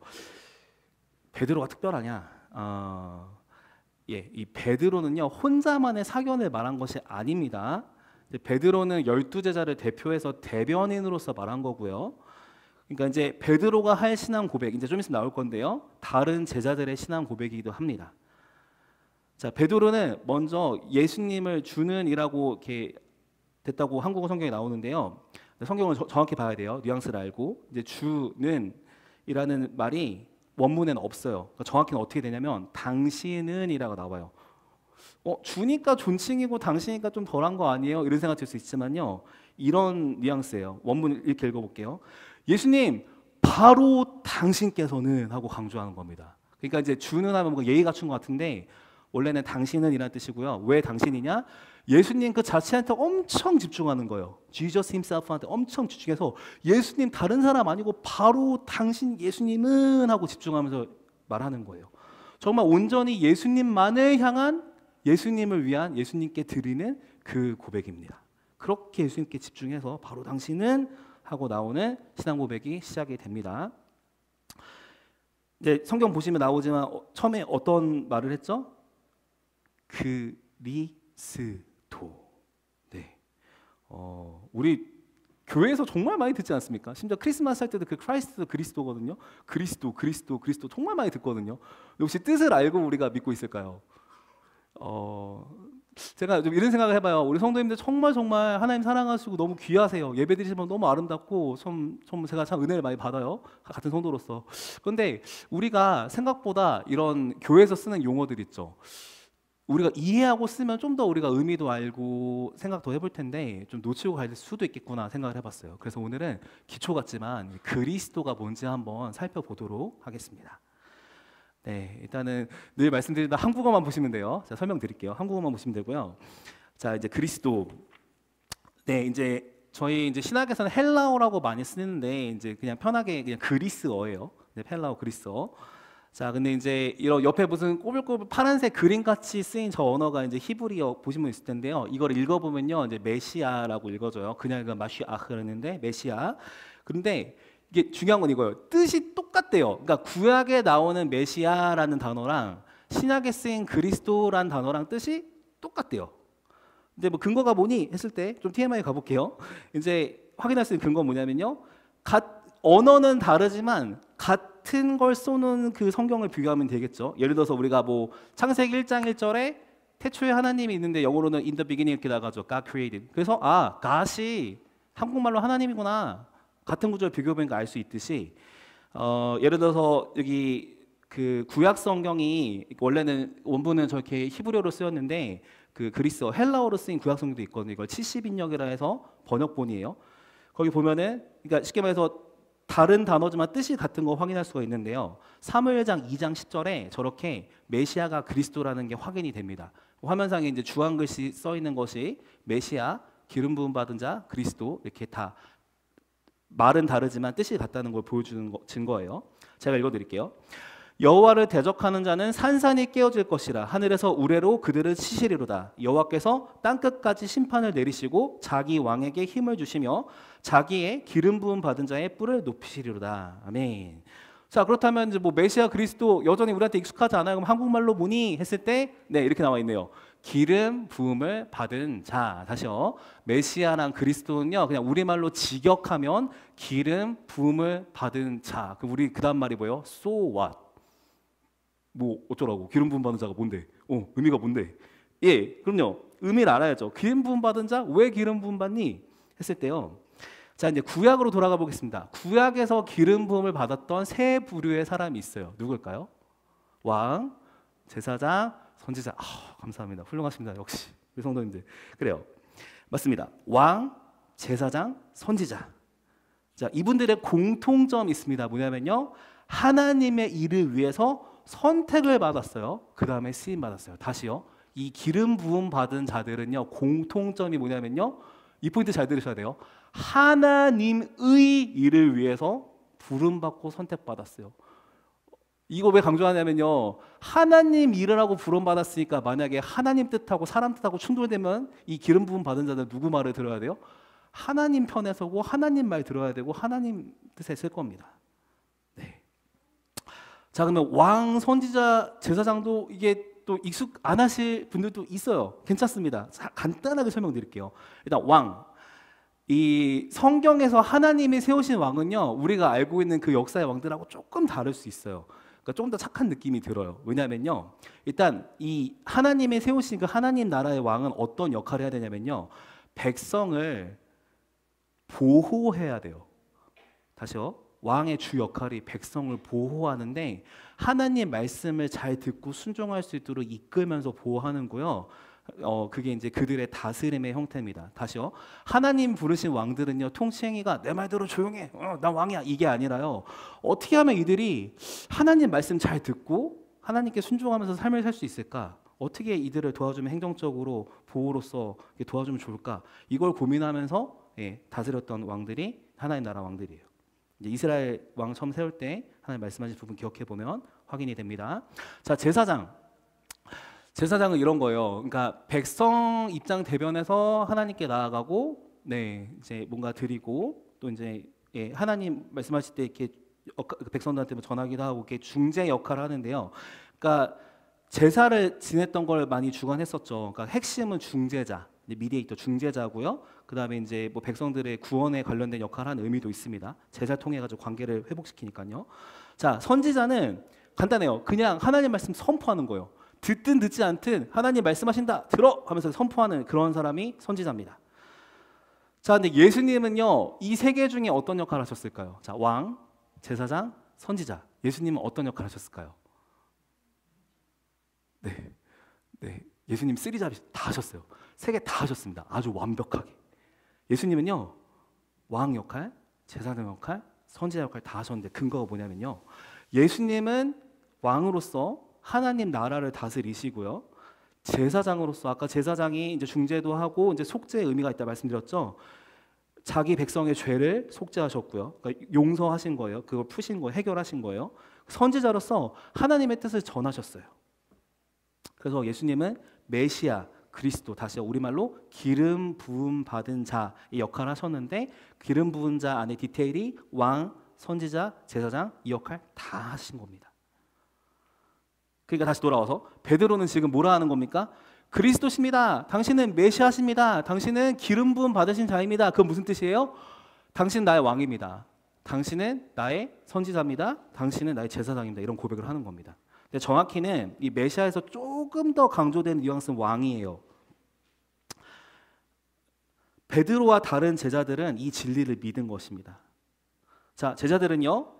베드로가 특별하냐? 이 베드로는요, 혼자만의 사견을 말한 것이 아닙니다. 베드로는 12제자를 대표해서 대변인으로서 말한 거고요. 그러니까 이제 베드로가 할 신앙 고백, 이제 좀 있으면 나올 건데요, 다른 제자들의 신앙 고백이기도 합니다. 자, 베드로는 먼저 예수님을 주는이라고 이렇게 됐다고 한국어 성경에 나오는데요. 성경을 정확히 봐야 돼요. 뉘앙스를 알고. 이제 주는이라는 말이 원문에는 없어요. 그러니까 정확히는 어떻게 되냐면 당신은이라고 나와요. 주니까 존칭이고 당신이니까 좀 덜한 거 아니에요? 이런 생각 들 수 있지만요, 이런 뉘앙스예요. 원문 이렇게 읽어볼게요. 예수님, 바로 당신께서는 하고 강조하는 겁니다. 그러니까 이제 주는 하면 뭔가 예의 갖춘 것 같은데 원래는 당신은 이라는 뜻이고요. 왜 당신이냐? 예수님 그 자체한테 엄청 집중하는 거예요. Jesus himself한테 엄청 집중해서 예수님 다른 사람 아니고 바로 당신 예수님은 하고 집중하면서 말하는 거예요. 정말 온전히 예수님만을 향한, 예수님을 위한, 예수님께 드리는 그 고백입니다. 그렇게 예수님께 집중해서 바로 당신은 하고 나오는 신앙 고백이 시작이 됩니다. 이제 성경 보시면 나오지만 처음에 어떤 말을 했죠? 그리스도. 네. 우리 교회에서 정말 많이 듣지 않습니까? 심지어 크리스마스 할 때도 그 크라이스트 그리스도거든요. 그리스도 정말 많이 듣거든요. 혹시 뜻을 알고 우리가 믿고 있을까요? 제가 좀 이런 생각을 해봐요. 우리 성도님들 정말 하나님 사랑하시고 너무 귀하세요. 예배 드리시면 너무 아름답고 제가 참 은혜를 많이 받아요. 같은 성도로서. 그런데 우리가 생각보다 이런 교회에서 쓰는 용어들 있죠. 우리가 이해하고 쓰면 좀 더 우리가 의미도 알고 생각 더 해볼 텐데 좀 놓치고 갈 수도 있겠구나 생각을 해봤어요. 그래서 오늘은 기초 같지만 그리스도가 뭔지 한번 살펴보도록 하겠습니다. 네, 일단은 늘 말씀드리다 한국어만 보시면 돼요. 자, 설명드릴게요. 한국어만 보시면 되고요. 자, 이제 그리스도. 네, 이제 저희 이제 신학에서는 헬라어라고 많이 쓰는데 이제 그냥 편하게 그냥 그리스어예요. 네, 헬라어 그리스어. 자, 근데 이제 이런 옆에 무슨 꼬불꼬불 파란색 그림 같이 쓰인 저 언어가 이제 히브리어 보시면 있을 텐데요. 이걸 읽어보면요, 이제 메시아라고 읽어져요. 그냥 마시아흐라는데 메시아. 그런데 이게 중요한 건 이거예요. 뜻이 똑같대요. 그러니까 구약에 나오는 메시아라는 단어랑 신약에 쓰인 그리스도라는 단어랑 뜻이 똑같대요. 근데 뭐 근거가 뭐니 했을 때 좀 TMI 가볼게요. 이제 확인할 수 있는 근거는 뭐냐면요, 언어는 다르지만 같은 걸 쏘는 그 성경을 비교하면 되겠죠. 예를 들어서 우리가 뭐 창세기 1장 1절에 태초에 하나님이 있는데 영어로는 in the beginning 이렇게 나가죠. God created. 그래서 God이 한국말로 하나님이구나. 같은 구절 비교해보니까 알 수 있듯이 예를 들어서 여기 그 구약 성경이 원래는 원문은 저렇게 히브리어로 쓰였는데 그 그리스어 헬라어로 쓰인 구약 성경도 있거든요. 이걸 70인역이라 해서 번역본이에요. 거기 보면은 그러니까 쉽게 말해서 다른 단어지만 뜻이 같은 거 확인할 수가 있는데요. 사무엘상 2장 10절에 저렇게 메시아가 그리스도라는 게 확인이 됩니다. 화면상에 이제 주황 글씨 써 있는 것이 메시아, 기름 부음 받은 자, 그리스도 이렇게 다 말은 다르지만 뜻이 같다는 걸 보여주는 증거예요. 제가 읽어드릴게요. 여호와를 대적하는 자는 산산이 깨어질 것이라. 하늘에서 우레로 그들을 치시리로다. 여호와께서 땅끝까지 심판을 내리시고 자기 왕에게 힘을 주시며 자기의 기름 부음 받은 자의 뿔을 높이시리로다. 아멘. 자, 그렇다면 이제 뭐 메시아 그리스도 여전히 우리한테 익숙하지 않아요. 그럼 한국말로 뭐니 했을 때 네, 이렇게 나와 있네요. 기름 부음을 받은 자. 다시요. 메시아랑 그리스도는요, 그냥 우리말로 직역하면 기름 부음을 받은 자. 그럼 우리 그다음 말이 뭐예요? So what? 뭐 어쩌라고? 기름 부음 받은 자가 뭔데? 의미가 뭔데? 예, 그럼요. 의미를 알아야죠. 기름 부음 받은 자, 왜 기름 부음 받니? 했을 때요. 자, 이제 구약으로 돌아가 보겠습니다. 구약에서 기름 부음을 받았던 세 부류의 사람이 있어요. 누굴까요? 왕, 제사장, 선지자. 감사합니다. 훌륭하십니다. 역시 우리 성도님들. 그래요. 맞습니다. 왕, 제사장, 선지자. 자, 이분들의 공통점이 있습니다. 뭐냐면요, 하나님의 일을 위해서 선택을 받았어요. 그 다음에 쓰임 받았어요. 다시요. 이 기름 부음 받은 자들은요, 공통점이 뭐냐면요, 이 포인트 잘 들으셔야 돼요. 하나님의 일을 위해서 부름받고 선택받았어요. 이거 왜 강조하냐면요, 하나님 일을 하고 부름받았으니까 만약에 하나님 뜻하고 사람 뜻하고 충돌되면 이 기름 부음 받은 자들 누구 말을 들어야 돼요? 하나님 편에 서고 하나님 말 들어야 되고 하나님 뜻에 쓸 겁니다. 네. 자, 그러면 왕, 선지자, 제사장도 이게 또 익숙 안 하실 분들도 있어요. 괜찮습니다. 간단하게 설명드릴게요. 일단 왕, 이 성경에서 하나님이 세우신 왕은요, 우리가 알고 있는 그 역사의 왕들하고 조금 다를 수 있어요. 그러니까 조금 더 착한 느낌이 들어요. 왜냐면요, 일단 이 하나님이 세우신 그 하나님 나라의 왕은 어떤 역할을 해야 되냐면요, 백성을 보호해야 돼요. 다시요. 왕의 주 역할이 백성을 보호하는데 하나님 말씀을 잘 듣고 순종할 수 있도록 이끌면서 보호하는 거요. 그게 이제 그들의 다스림의 형태입니다. 다시요. 하나님 부르신 왕들은요, 통치행위가 내 말대로 조용해, 나 왕이야, 이게 아니라요. 어떻게 하면 이들이 하나님 말씀 잘 듣고 하나님께 순종하면서 삶을 살 수 있을까? 어떻게 이들을 도와주면 행정적으로 보호로서 도와주면 좋을까? 이걸 고민하면서 다스렸던 왕들이 하나님 나라 왕들이에요. 이제 이스라엘 왕 처음 세울 때 하나님 말씀하신 부분 기억해 보면 확인이 됩니다. 자, 제사장은 이런 거예요. 그러니까 백성 입장 대변해서 하나님께 나아가고, 이제 뭔가 드리고, 또 이제 하나님 말씀하실 때 이렇게 백성들한테 전하기도 하고, 이렇게 중재 역할을 하는데요. 그러니까 제사를 지냈던 걸 많이 주관했었죠. 그러니까 핵심은 중재자, 미디에이터 중재자고요. 그 다음에 이제 뭐 백성들의 구원에 관련된 역할을 하는 의미도 있습니다. 제사를 통해 가지고 관계를 회복시키니까요. 자, 선지자는 간단해요. 그냥 하나님 말씀 선포하는 거예요. 듣든 듣지 않든 하나님 말씀하신다, 들어 하면서 선포하는 그런 사람이 선지자입니다. 자, 근데 예수님은요, 이 세 개 중에 어떤 역할을 하셨을까요? 자, 왕, 제사장, 선지자. 예수님은 어떤 역할을 하셨을까요? 네, 예수님 쓰리잡이 다 하셨어요. 세 개 다 하셨습니다. 아주 완벽하게. 예수님은요, 왕 역할, 제사장 역할, 선지자 역할 다 하셨는데 근거가 뭐냐면요, 예수님은 왕으로서 하나님 나라를 다스리시고요, 제사장으로서 아까 제사장이 이제 중재도 하고 이제 속죄의 의미가 있다 말씀드렸죠. 자기 백성의 죄를 속죄하셨고요, 그러니까 용서하신 거예요. 그걸 푸신 거예요. 해결하신 거예요. 선지자로서 하나님의 뜻을 전하셨어요. 그래서 예수님은 메시아, 그리스도, 다시 우리말로 기름 부음 받은 자의 역할을 하셨는데, 기름 부은 자 안에 디테일이 왕, 선지자, 제사장 이 역할 다 하신 겁니다. 그러니까 다시 돌아와서 베드로는 지금 뭐라 하는 겁니까? 그리스도십니다. 당신은 메시아십니다. 당신은 기름 부음 받으신 자입니다. 그건 무슨 뜻이에요? 당신은 나의 왕입니다. 당신은 나의 선지자입니다. 당신은 나의 제사장입니다. 이런 고백을 하는 겁니다. 근데 정확히는 이 메시아에서 조금 더 강조되는 뉘앙스는 왕이에요. 베드로와 다른 제자들은 이 진리를 믿은 것입니다. 자, 제자들은요,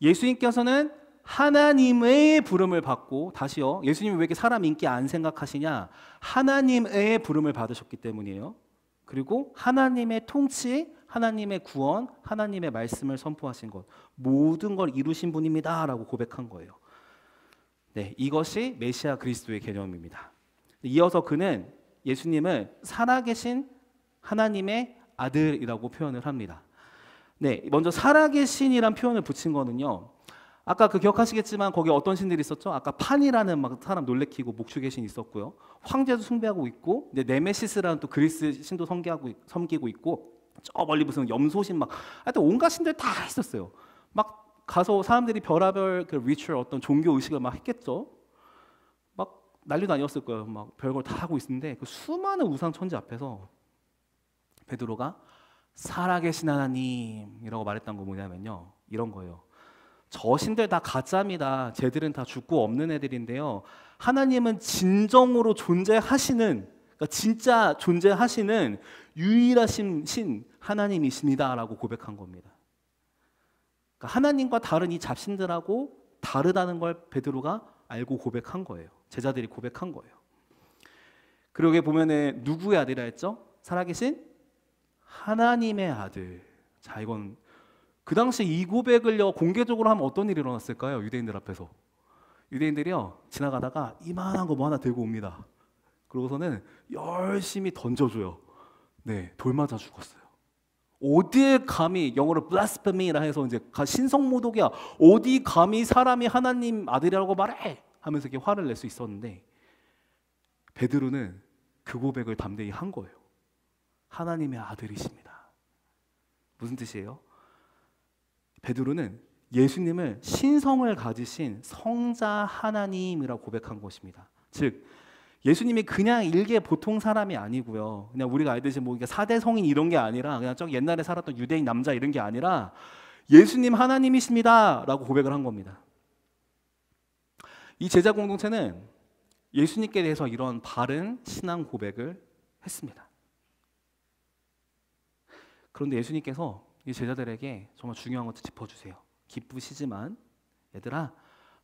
예수님께서는 하나님의 부름을 받고, 다시요, 예수님이 왜 이렇게 사람 인기 안 생각하시냐? 하나님의 부름을 받으셨기 때문이에요. 그리고 하나님의 통치, 하나님의 구원, 하나님의 말씀을 선포하신 것, 모든 걸 이루신 분입니다 라고 고백한 거예요. 네, 이것이 메시아 그리스도의 개념입니다. 이어서 그는 예수님을 살아계신 하나님의 아들이라고 표현을 합니다. 네, 먼저 살아계신이란 표현을 붙인 거는요, 아까 그 기억하시겠지만 거기 어떤 신들이 있었죠? 아까 판이라는 막 사람 놀래키고 목축의 신이 있었고요. 황제도 숭배하고 있고, 네메시스라는 또 그리스 신도 섬기고 있고, 저 멀리 무슨 염소신 막 하여튼 온갖 신들 다 있었어요. 막 가서 사람들이 별의별 그 리추얼 어떤 종교 의식을 막 했겠죠. 막 난리도 아니었을 거예요. 막 별걸 다 하고 있는데 그 수많은 우상 천지 앞에서 베드로가 살아계신 하나님이라고 말했던 거 뭐냐면요, 이런 거예요. 저 신들 다 가짜입니다. 쟤들은 다 죽고 없는 애들인데요, 하나님은 진정으로 존재하시는, 그러니까 진짜 존재하시는 유일하신 신 하나님이십니다라고 고백한 겁니다. 그러니까 하나님과 다른 이 잡신들하고 다르다는 걸 베드로가 알고 고백한 거예요. 제자들이 고백한 거예요. 그리고 여기 보면은 누구의 아들이라 했죠? 살아계신 하나님의 아들. 자, 이건 그 당시 이 고백을요 공개적으로 하면 어떤 일이 일어났을까요? 유대인들 앞에서. 유대인들이요 지나가다가 이만한 거 뭐 하나 들고 옵니다. 그러고서는 열심히 던져줘요. 네, 돌 맞아 죽었어요. 어디에 감히, 영어로 blasphemy라 해서 이제 신성모독이야. 어디 감히 사람이 하나님 아들이라고 말해 하면서 이렇게 화를 낼 수 있었는데, 베드로는 그 고백을 담대히 한 거예요. 하나님의 아들이십니다. 무슨 뜻이에요? 베드로는 예수님을 신성을 가지신 성자 하나님이라고 고백한 것입니다. 즉 예수님이 그냥 일개 보통 사람이 아니고요. 그냥 우리가 알듯이 뭐 4대 성인 이런 게 아니라, 그냥 저 옛날에 살았던 유대인 남자 이런 게 아니라 예수님 하나님이십니다라고 고백을 한 겁니다. 이 제자 공동체는 예수님께 대해서 이런 바른 신앙 고백을 했습니다. 그런데 예수님께서 이 제자들에게 정말 중요한 것을 짚어주세요. 기쁘시지만 얘들아,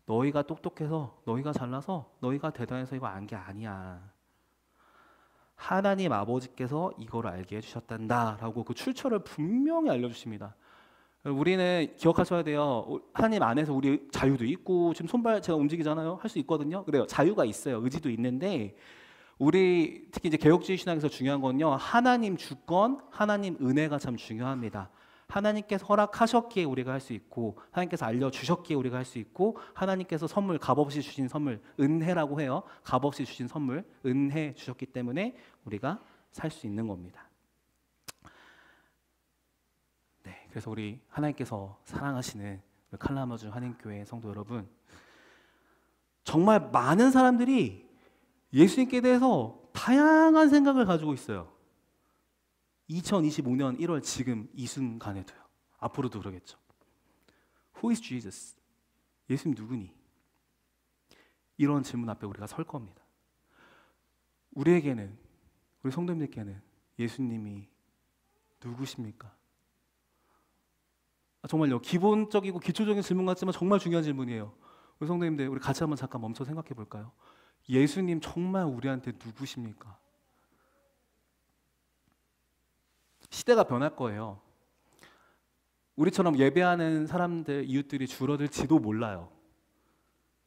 너희가 똑똑해서, 너희가 잘나서, 너희가 대단해서 이거 안 게 아니야. 하나님 아버지께서 이걸 알게 해주셨단다 라고 그 출처를 분명히 알려주십니다. 우리는 기억하셔야 돼요. 하나님 안에서 우리 자유도 있고, 지금 손발 제가 움직이잖아요. 할 수 있거든요. 그래요. 자유가 있어요. 의지도 있는데, 우리 특히 이제 개혁주의 신학에서 중요한 건요, 하나님 주권, 하나님 은혜가 참 중요합니다. 하나님께서 허락하셨기에 우리가 할 수 있고, 하나님께서 알려주셨기에 우리가 할 수 있고, 하나님께서 선물, 값없이 주신 선물, 은혜라고 해요. 값없이 주신 선물, 은혜 주셨기 때문에 우리가 살 수 있는 겁니다. 네, 그래서 우리 하나님께서 사랑하시는 칼라마주 한인교회 성도 여러분, 정말 많은 사람들이 예수님께 대해서 다양한 생각을 가지고 있어요. 2025년 1월 지금 이 순간에도요. 앞으로도 그러겠죠. Who is Jesus? 예수님 누구니? 이런 질문 앞에 우리가 설 겁니다. 우리에게는, 우리 성도님들께는 예수님이 누구십니까? 정말요. 기본적이고 기초적인 질문 같지만 정말 중요한 질문이에요. 우리 성도님들, 우리 같이 한번 잠깐 멈춰 생각해 볼까요? 예수님 정말 우리한테 누구십니까? 시대가 변할 거예요. 우리처럼 예배하는 사람들, 이웃들이 줄어들지도 몰라요.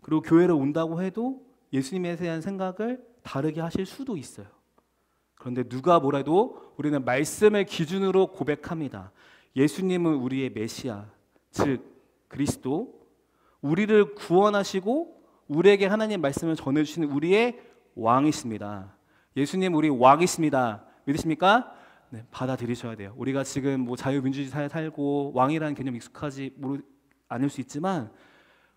그리고 교회를 온다고 해도 예수님에 대한 생각을 다르게 하실 수도 있어요. 그런데 누가 뭐래도 우리는 말씀을 기준으로 고백합니다. 예수님은 우리의 메시아, 즉 그리스도, 우리를 구원하시고 우리에게 하나님 말씀을 전해주시는 우리의 왕이십니다. 예수님 우리 왕이십니다. 믿으십니까? 네, 받아들이셔야 돼요. 우리가 지금 뭐 자유민주주의 사회에 살고 왕이라는 개념 익숙하지 않을 수 있지만,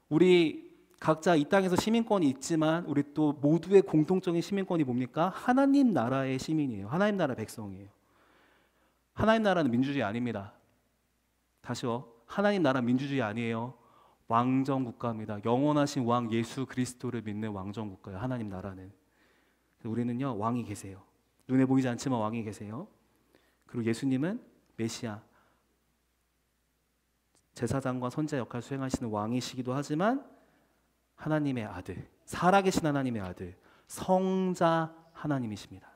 우리 각자 이 땅에서 시민권이 있지만 우리 또 모두의 공통적인 시민권이 뭡니까? 하나님 나라의 시민이에요. 하나님 나라 백성이에요. 하나님 나라는 민주주의 아닙니다. 다시요. 하나님 나라 민주주의 아니에요. 왕정 국가입니다. 영원하신 왕 예수 그리스도를 믿는 왕정 국가예요. 하나님 나라는. 우리는요, 왕이 계세요. 눈에 보이지 않지만 왕이 계세요. 그리고 예수님은 메시아, 제사장과 선지자 역할을 수행하시는 왕이시기도 하지만 하나님의 아들, 살아계신 하나님의 아들, 성자 하나님이십니다.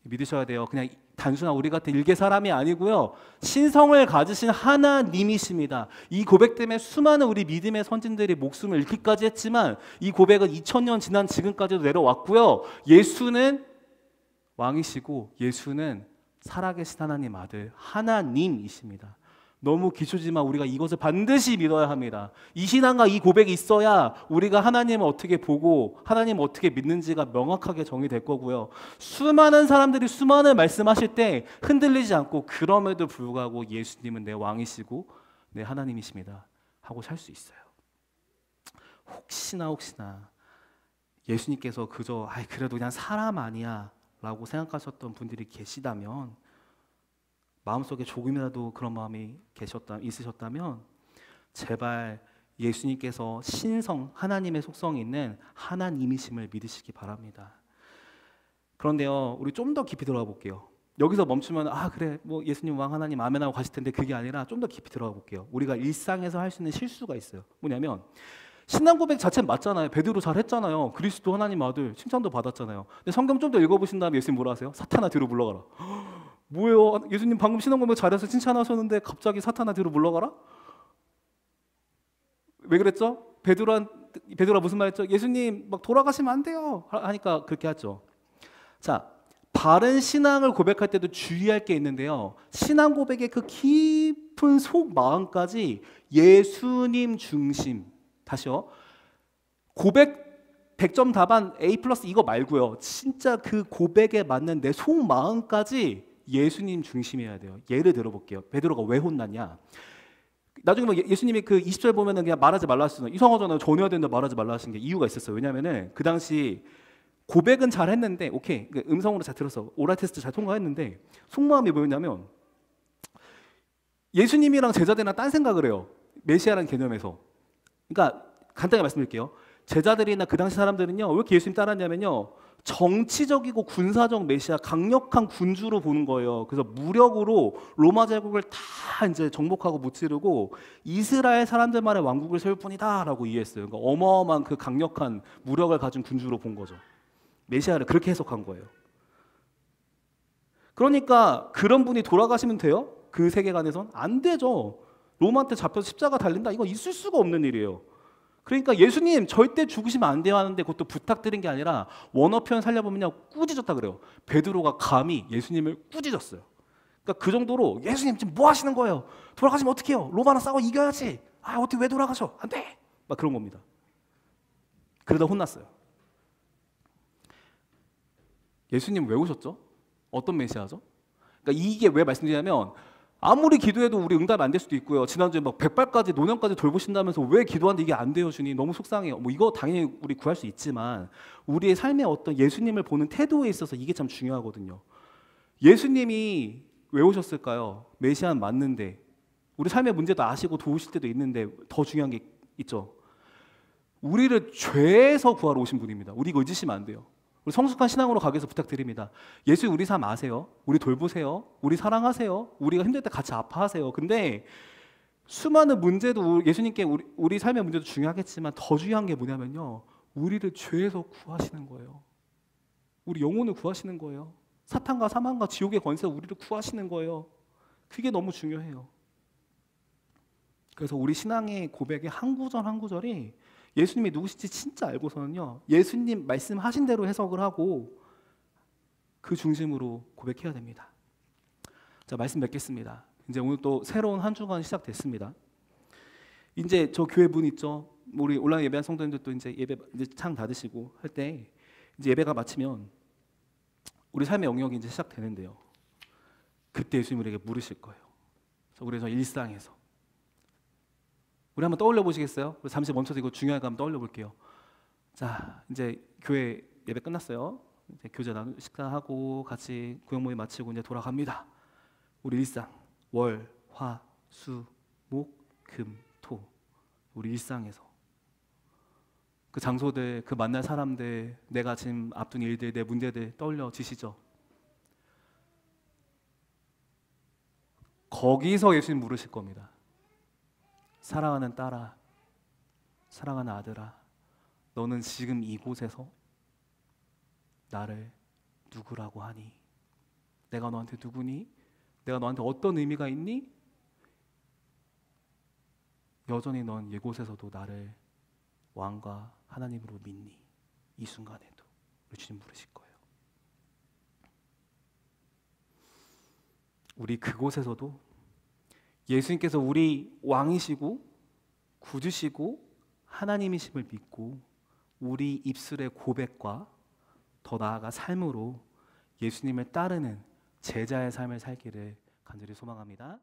믿으셔야 돼요. 그냥 단순한 우리 같은 일개 사람이 아니고요, 신성을 가지신 하나님이십니다. 이 고백 때문에 수많은 우리 믿음의 선진들이 목숨을 잃기까지 했지만, 이 고백은 2000년 지난 지금까지도 내려왔고요, 예수는 왕이시고 예수는 살아계신 하나님 아들, 하나님이십니다. 너무 기초지만 우리가 이것을 반드시 믿어야 합니다. 이 신앙과 이 고백이 있어야 우리가 하나님을 어떻게 보고 하나님을 어떻게 믿는지가 명확하게 정의될 거고요. 수많은 사람들이 수많은 말씀하실 때 흔들리지 않고, 그럼에도 불구하고 예수님은 내 왕이시고 내 하나님이십니다 하고 살 수 있어요. 혹시나 예수님께서 그저 그래도 그냥 사람 아니야 라고 생각하셨던 분들이 계시다면, 마음속에 조금이라도 그런 마음이 있으셨다면 제발 예수님께서 신성, 하나님의 속성이 있는 하나님이심을 믿으시기 바랍니다. 그런데요, 우리 좀 더 깊이 들어가 볼게요. 여기서 멈추면 그래 뭐 예수님 왕 하나님 아멘 하고 가실 텐데, 그게 아니라 좀 더 깊이 들어가 볼게요. 우리가 일상에서 할 수 있는 실수가 있어요. 뭐냐면, 신앙 고백 자체는 맞잖아요. 베드로 잘했잖아요. 그리스도 하나님 아들 칭찬도 받았잖아요. 근데 성경 좀 더 읽어보신 다음에 예수님 뭐라 하세요? 사탄아 뒤로 물러가라. 뭐예요? 예수님 방금 신앙 고백 잘해서 칭찬하셨는데 갑자기 사탄아 뒤로 물러가라? 왜 그랬죠? 베드로가 무슨 말 했죠? 예수님 막 돌아가시면 안 돼요 하니까 그렇게 하죠. 자, 바른 신앙을 고백할 때도 주의할 게 있는데요. 신앙 고백의 그 깊은 속 마음까지 예수님 중심. 다시요. 고백 100점 답안 A+ 이거 말고요. 진짜 그 고백에 맞는 내 속 마음까지 예수님 중심이어야 돼요. 예를 들어볼게요. 베드로가 왜 혼났냐? 나중에 뭐 예수님이 그 20절 보면은 그냥 말하지 말라 하시는, 이상하잖아요. 전해야 된다 말하지 말라 하신 게 이유가 있었어요. 왜냐면은 그 당시 고백은 잘 했는데, 오케이, 음성으로 잘 들었어, 오랄 테스트 잘 통과했는데 속마음이 뭐였냐면 예수님이랑 제자들이랑 딴 생각을 해요. 메시아라는 개념에서. 그러니까 간단히 말씀드릴게요. 제자들이나 그 당시 사람들은요, 왜 이렇게 예수님 따랐냐면요, 정치적이고 군사적 메시아, 강력한 군주로 보는 거예요. 그래서 무력으로 로마 제국을 다 이제 정복하고 무찌르고 이스라엘 사람들만의 왕국을 세울 뿐이다라고 이해했어요. 그러니까 어마어마한 그 강력한 무력을 가진 군주로 본 거죠. 메시아를 그렇게 해석한 거예요. 그러니까 그런 분이 돌아가시면 돼요? 그 세계관에선 안 되죠. 로마한테 잡혀서 십자가 달린다, 이거 있을 수가 없는 일이에요. 그러니까 예수님 절대 죽으시면 안 돼요 하는데 그것도 부탁드린 게 아니라 원어 표현 살려보면요, 꾸짖었다 그래요. 베드로가 감히 예수님을 꾸짖었어요. 그러니까 그 정도로 예수님 지금 뭐 하시는 거예요? 돌아가시면 어떡해요? 로마랑 싸워 이겨야지. 아, 어떻게 왜 돌아가셔? 안 돼. 막 그런 겁니다. 그러다 혼났어요. 예수님 왜 오셨죠? 어떤 메시아죠? 그러니까 이게 왜 말씀드리냐면, 아무리 기도해도 우리 응답 안 될 수도 있고요. 지난주에 막 백발까지 노년까지 돌보신다면서 왜 기도하는데 이게 안 돼요, 주님? 너무 속상해요. 뭐 이거 당연히 우리 구할 수 있지만 우리의 삶의 어떤 예수님을 보는 태도에 있어서 이게 참 중요하거든요. 예수님이 왜 오셨을까요? 메시아는 맞는데 우리 삶의 문제도 아시고 도우실 때도 있는데 더 중요한 게 있죠. 우리를 죄에서 구하러 오신 분입니다. 우리 이거 잊으시면 안 돼요. 우리 성숙한 신앙으로 가기 위해서 부탁드립니다. 예수 우리 삶 아세요? 우리 돌보세요. 우리 사랑하세요. 우리가 힘들 때 같이 아파하세요. 근데 수많은 문제도 예수님께 우리 삶의 문제도 중요하겠지만 더 중요한 게 뭐냐면요, 우리를 죄에서 구하시는 거예요. 우리 영혼을 구하시는 거예요. 사탄과 사망과 지옥의 권세에서 우리를 구하시는 거예요. 그게 너무 중요해요. 그래서 우리 신앙의 고백의 한 구절 한 구절이 예수님이 누구신지 진짜 알고서는요, 예수님 말씀하신 대로 해석을 하고 그 중심으로 고백해야 됩니다. 자, 말씀 맺겠습니다. 이제 오늘 또 새로운 한 주간 시작됐습니다. 이제 저 교회 문 있죠? 우리 온라인 예배한 성도님들도 이제 예배 이제 창 닫으시고 할 때 이제 예배가 마치면 우리 삶의 영역이 이제 시작되는데요. 그때 예수님 우리에게 물으실 거예요. 그래서 일상에서 우리 한번 떠올려 보시겠어요? 잠시 멈춰서 이거 중요한 거 한번 떠올려 볼게요. 자, 이제 교회 예배 끝났어요. 이제 교제 나누 식사하고 같이 구역 모임 마치고 이제 돌아갑니다. 우리 일상 월, 화, 수, 목, 금, 토, 우리 일상에서 그 장소들, 그 만날 사람들, 내가 지금 앞둔 일들, 내 문제들 떠올려지시죠? 거기서 예수님 물으실 겁니다. 사랑하는 딸아, 사랑하는 아들아, 너는 지금 이곳에서 나를 누구라고 하니? 내가 너한테 누구니? 내가 너한테 어떤 의미가 있니? 여전히 넌 이곳에서도 나를 왕과 하나님으로 믿니? 이 순간에도 우리 주님 물으실 거예요. 우리 그곳에서도 예수님께서 우리 왕이시고 구주시고 하나님이심을 믿고 우리 입술의 고백과 더 나아가 삶으로 예수님을 따르는 제자의 삶을 살기를 간절히 소망합니다.